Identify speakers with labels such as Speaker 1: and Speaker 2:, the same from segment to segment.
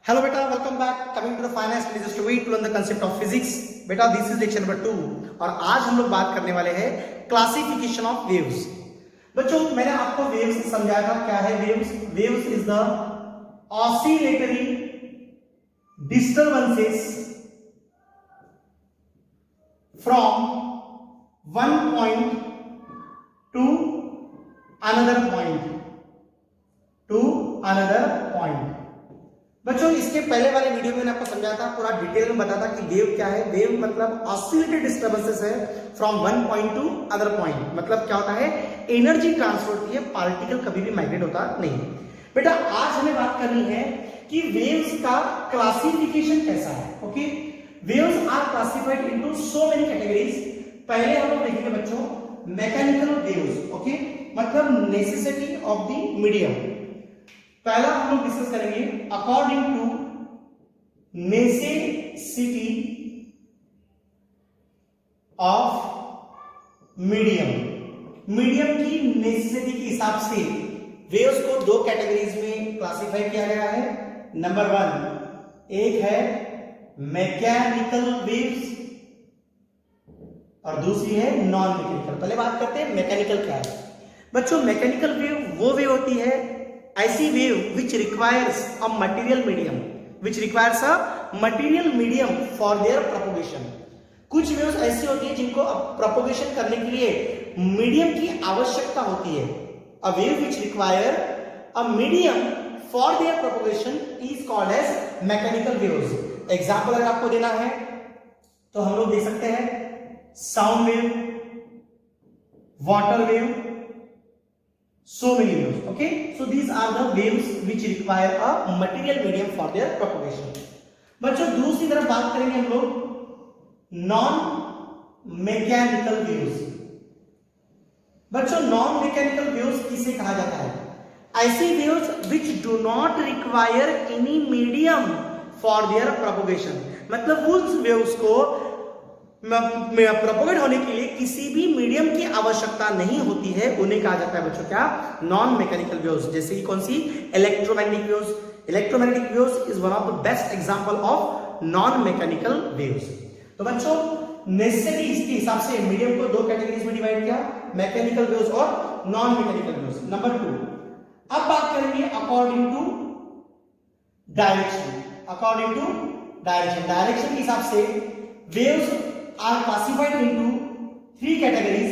Speaker 1: Hello बेटा, welcome back. Coming to the finance just wait to learn the concept of physics. बेटा this is lecture number 2 और आज हम लोग बात करने वाले हैं क्लासिफिकेशन ऑफ वेव्स। बच्चों मैंने आपको वेव्स समझाया था। क्या है waves? Waves is the oscillatory disturbances from one point two another point. बच्चों इसके पहले वाले वीडियो में मैंने आपको समझाया था, पूरा डिटेल में बताया था कि वेव क्या है। वेव मतलब ऑसिलेटेड डिस्टर्बेंसेस है from one point two other point. मतलब क्या होता है? एनर्जी ट्रांसफर होती है, पार्टिकल कभी भी माइग्रेट होता नहीं। बेटा आज हमें बात करनी है कि वेव्स का क्लासिफिकेशन कैसा है। Okay, waves are classified into so many categories. पहले हम लोग देखेंगे बच्चों मैकेनिकल वेव्स। ओके, मतलब नेसेसिटी ऑफ द मीडियम। पहला हम लोग डिस्कस करेंगे according to necessity of medium. Medium की नेसेसिटी के हिसाब से वेव्स को दो कैटेगरीज में क्लासिफाई किया गया है। नंबर 1 एक है मैकेनिकल वेव्स और दूसरी है नॉन मैकेनिकल। पहले बात करते हैं मैकेनिकल क्या है। बच्चों मैकेनिकल वेव वो वेव होती है, ऐसी wave which requires a material medium for their propagation. कुछ वेव्स ऐसी होती है जिनको प्रोपोगेशन करने के लिए मीडियम की आवश्यकता होती है। A wave which require a medium for their propagation is called as mechanical waves. Example अगर आपको देना है तो हम लोग देख सकते हैं sound wave, water wave, so many waves. Okay, so these are the waves which require a material medium for their propagation. बच्चों दूसरी तरफ बात करेंगे हम लोग नॉन मैकेनिकल वेव्स। बच्चों नॉन मैकेनिकल वेव्स किसे कहा जाता है? ऐसी waves which do not require any medium for their propagation। मतलब उस वेव्स को प्रोपोगेट होने के लिए किसी भी मीडियम की आवश्यकता नहीं होती है, उन्हें कहा जाता है बच्चों क्या? Non mechanical waves. जैसे कि कौन सी? Electromagnetic waves. Electromagnetic waves is one of the best example of non mechanical waves. तो बच्चों नेसेसिटी इसके हिसाब से मीडियम को दो कैटेगरीज में डिवाइड किया, मैकेनिकल वेव्स और नॉन मैकेनिकल वेव्स। नंबर 2 अब बात करेंगे अकॉर्डिंग टू डायरेक्शन। डायरेक्शन के हिसाब से waves are classified into 3 categories: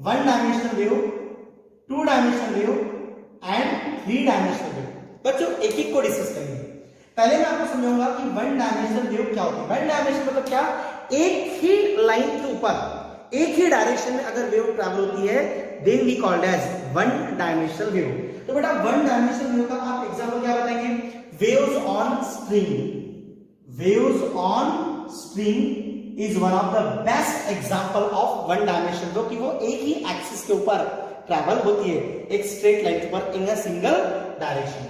Speaker 1: one dimensional wave, two dimensional wave and 3 dimensional wave। बच्चों एक एक को डिस्कस करेंगे। पहले मैं आपको समझाऊंगा कि वन डायमेंशनल वेव क्या होती है। वन डायमेंशन मतलब क्या? एक ही लाइन के ऊपर एक ही डायरेक्शन में अगर वेव ट्रैवल होती है then we called as one dimensional wave. तो बेटा वन डायमेंशनल वेव का आप एग्जांपल क्या बताएंगे? Waves on string is one of the best example of one dimension, जो कि वो एक ही एक्सिस के ऊपर ट्रैवल होती है, एक स्ट्रेट लाइन के ऊपर इन अ सिंगल डायरेक्शन।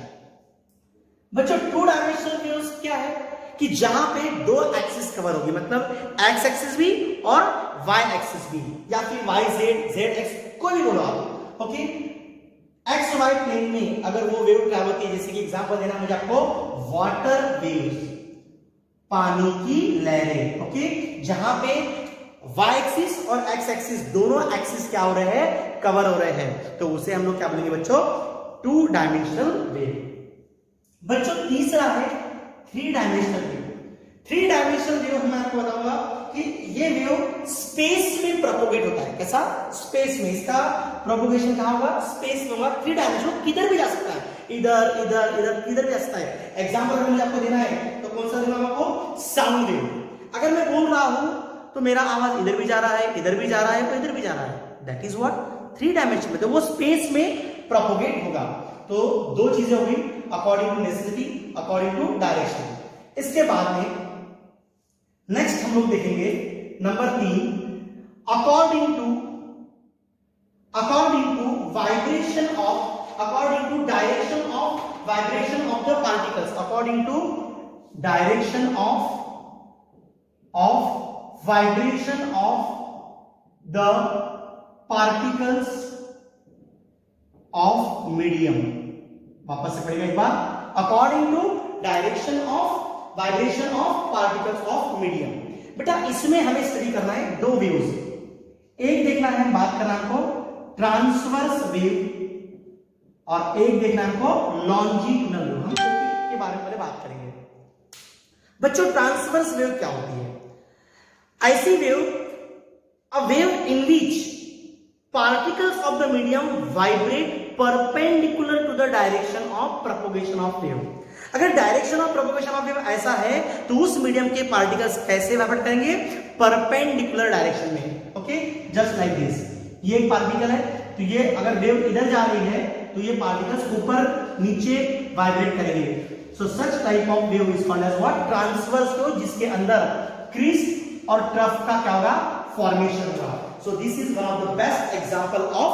Speaker 1: बच्चों टू डायमेंशनल वेव्स क्या है कि जहां पे दो एक्सिस कवर होगी, मतलब एक्स एक्सिस भी और वाई एक्सिस भी, या फिर वाई जेड एक्स कोई भी बोलो आप। ओके, एक्स वाई प्लेन में अगर वो वेव ट्रैवल होती है, जैसे कि एग्जांपल देना मुझे आपको वाटर वेव्स, पानी की लहरें। ओके, जहां पे y एक्सिस और x एक्सिस दोनों एक्सिस क्या हो रहे हैं? कवर हो रहे हैं, तो उसे हम लोग क्या बोलेंगे बच्चों? Two dimensional wave. बच्चों तीसरा है three dimensional wave. Three dimensional wave मैं आपको बताऊंगा कि ये वेव स्पेस में प्रोपोगेट होता है। कैसा? स्पेस में। इसका प्रोपोगेशन कहां होगा? स्पेस में होगा। थ्री डायमेंशनल किधर भी जा सकता है, इधर इधर इधर किधर भी जा सकता है। एग्जांपल अगर मुझे आपको देना है तो कौन सा देना आपको? Sound wave. अगर मैं बोल रहा हूं तो मेरा आवाज इधर भी जा रहा है, इधर भी जा रहा है, तो इधर भी जा रहा है। That is what? Three dimension में। तो वो स्पेस में प्रोपोगेट होगा। तो दो चीजें होगी, according to necessity, according to direction. इसके बाद में नेक्स्ट हम लोग देखेंगे number 3 according to vibration of, according to direction of vibration of the particles, according to direction of vibration of the particles of medium। वापस से पढ़ेगा एक बार, according to direction of vibration of particles of medium. बेटा इसमें हमें study करना है दो वेव्स, एक देखना है, हम बात करना है हमको ट्रांसवर्स वेव और एक देखना है हमको लॉन्जिट्यूडिनल वेव। हम के बारे में पहले बात करेंगे। बच्चों ट्रांसवर्स वेव क्या होती है? ऐसी wave, a wave in which particles of the medium vibrate perpendicular to the direction of propagation of wave। अगर direction of propagation of wave ऐसा है तो उस मीडियम के पार्टिकल्स कैसे वाइब्रेट करेंगे? परपेंडिकुलर डायरेक्शन में। Okay, just like this. ये एक पार्टिकल है, तो ये अगर वेव इधर जा रही है तो ये पार्टिकल्स ऊपर नीचे वाइब्रेट करेंगे। So such type of wave is called as what? Transverse wave, जिसके अंदर क्रीज और ट्रफ का क्या होगा? फॉर्मेशन होगा। So this is one of the best example of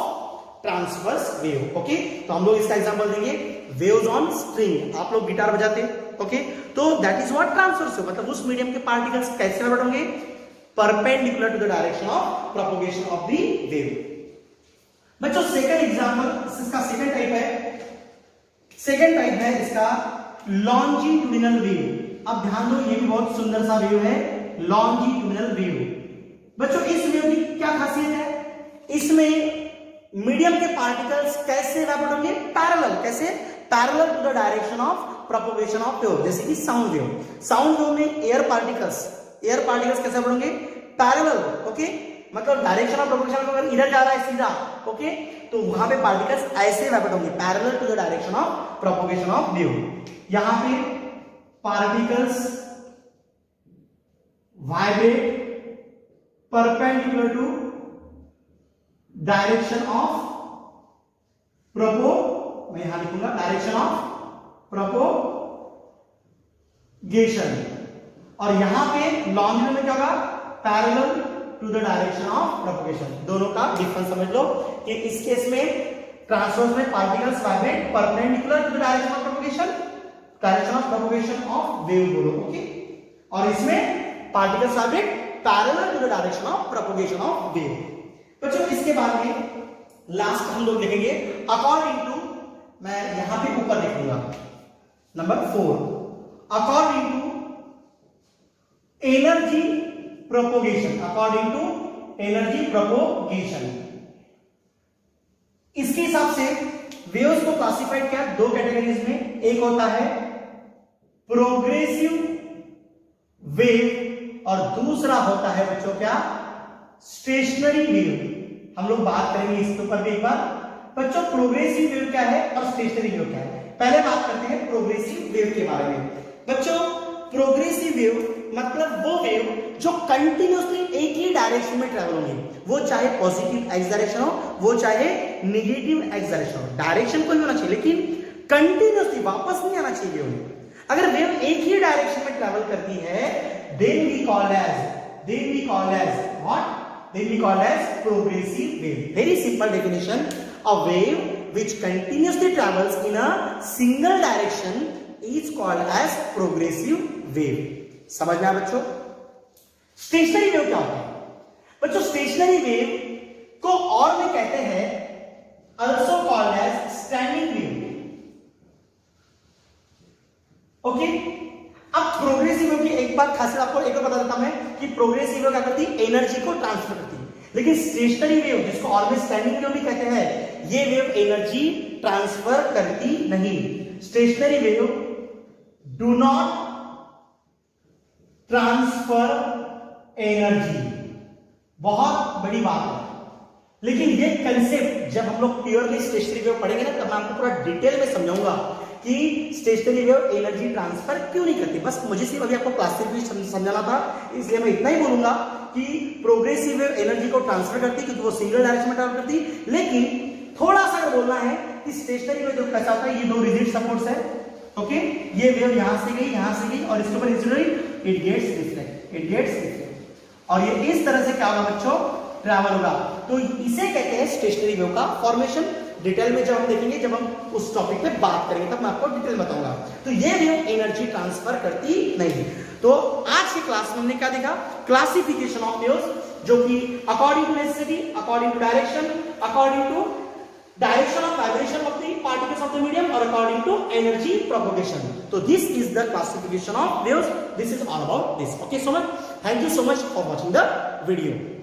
Speaker 1: transverse wave. Okay, तो हम लोग इसका एग्जांपल देंगे waves on string। आप लोग गिटार बजाते हैं, ओके, तो that is what transverse wave, मतलब उस मीडियम के पार्टिकल्स कैसे बढ़ेंगे? Perpendicular to the direction of propagation of the wave. बच्चों सेकंड एग्जांपल, इसका सेकंड टाइप है, सेकंड टाइप है इसका लॉन्जिट्यूडिनल वेव। अब ध्यान दो, ये भी बहुत सुंदर सा वेव है, लॉन्जिट्यूडिनल वेव। बच्चों इस वेव की क्या खासियत है? इसमें मीडियम के पार्टिकल्स कैसे वाइब्रेट होंगे? पैरेलल। कैसे? Parallel to the direction of propagation of wave. जैसे कि साउंड वेव, साउंड वेव में एयर पार्टिकल्स कैसे वाइब्रेट होंगे? पैरेलल। ओके, मतलब डायरेक्शन ऑफ प्रोपगेशन अगर इधर जा रहा है सीधा, ओके, तो वहां पे पार्टिकल्स ऐसे वाइब्रेट होंगे, parallel to the direction of propagation of wave. यहां पे particles vibrate perpendicular to direction of मैं यहां लिखूंगा डायरेक्शन ऑफ प्रोपोगेशन, और यहां पे लॉन्जिट्यूड में क्या होगा? Parallel to the direction of propagation. दोनों का डिफरेंस समझ लो कि इस केस में ट्रांसवर्स में particles vibrate perpendicular to the direction of propagation, direction of propagation of wave बोलो, ओके, और इसमें particles vibrate parallel to the direction of propagation of wave. बच्चों इसके बाद में लास्ट हम लोग लिखेंगे अकॉर्डिंग टू, मैं यहां पे ऊपर लिखूंगा number 4, according to energy propagation, according to energy propagation. इसके हिसाब से वेव्स को क्लासिफाइड किया दो कैटेगरीज में, एक होता है प्रोग्रेसिव वेव और दूसरा होता है बच्चों क्या? Stationary wave. हम लोग बात करेंगे इसके ऊपर भी एक बार। बच्चों प्रोग्रेसिव वेव क्या है और स्टेशनरी वेव क्या है? पहले बात करते हैं प्रोग्रेसिव वेव के बारे में। बच्चों प्रोग्रेसिव वेव मतलब वो वेव जो कंटिन्यूअसली एक ही डायरेक्शन में ट्रेवल होंगी, वो चाहे पॉजिटिव एक्स डायरेक्शन हो, वो चाहे नेगेटिव एक्स डायरेक्शन हो, डायरेक्शन कोई होना चाहिए लेकिन कंटिन्यूअसली वापस नहीं आना चाहिए वेव। अगर वेव एक ही डायरेक्शन में ट्रेवल करती है then we call as what? Then we call as progressive wave. Very simple definition: a wave which continuously travels in a single direction is called as progressive wave. समझ में आया बच्चों? Stationary wave क्या होता है? बच्चों स्टेशनरी वेव को और भी कहते हैं also called as standing wave. Okay, अब प्रोग्रेसिव वेव की एक बात खासियत आपको एक और बता देता मैं कि प्रोग्रेसिव वेव क्या करती है? एनर्जी को ट्रांसफर करती है, लेकिन स्टेशनरी वेव जिसको ऑलवेज स्टैंडिंग वेव भी कहते हैं, ये वेव एनर्जी ट्रांसफर करती नहीं। Stationary wave do not transfer energy, बहुत बड़ी बात है। लेकिन ये कंसेप्ट जब हम लोग प्योरली स्टेशनरी वेव पढ़ेंगे ना, तब मैं आपको पूरा डिटेल में समझाऊंगा कि स्टेशनरी वेव एनर्जी ट्रांसफर क्यों नहीं करती। बस मुझे सिर्फ अभी आपको क्लासिफिकेशन समझाना था, इसलिए मैं इतना ही बोलूंगा कि प्रोग्रेसिव वेव एनर्जी को ट्रांसफर करती क्योंकि वो सिंगल डायरेक्शन में ट्रैवल करती। लेकिन थोड़ा सा अगर बोलना है कि स्टेशनरी वेव जो कैसा होता है, ये दो रिजिड सपोर्ट्स है, ओके, ये वेव यहां से गई और इसके ऊपर इंसिडेंट इट गेट्स रिफ्लेक्ट, और ये इस तरह से क्या होगा बच्चों? ट्रैवल होगा। तो इसे कहते हैं स्टेशनरी वेव का फॉर्मेशन। डिटेल में जब हम देखेंगे, जब हम उस टॉपिक पे बात करेंगे, तब मैं आपको डिटेल बताऊंगा। तो ये वेव एनर्जी ट्रांसफर करती नहीं। तो आज की क्लास में हमने क्या देखा? क्लासिफिकेशन ऑफ वेव्स, जो कि according to necessity, according to direction, according to direction of vibration of the particles of the medium or according to energy propagation. So this is the classification of waves. This is all about this. Okay, so much. Thank you so much for watching the video.